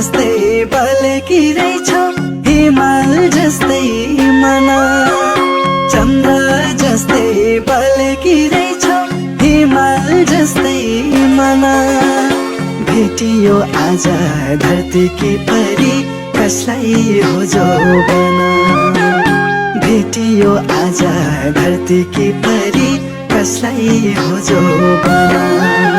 जस्तै बलेकी रहेछौ, हिमाल जस्तै मन। चन्द्र जस्तै बलेकी रहेछौ, हिमाल जस्तै मन। भेटियो आज धरतीकी परी, कसलाई हो जोबन। भेटियो आज धरतीकी परी, कसलाई हो जोबन।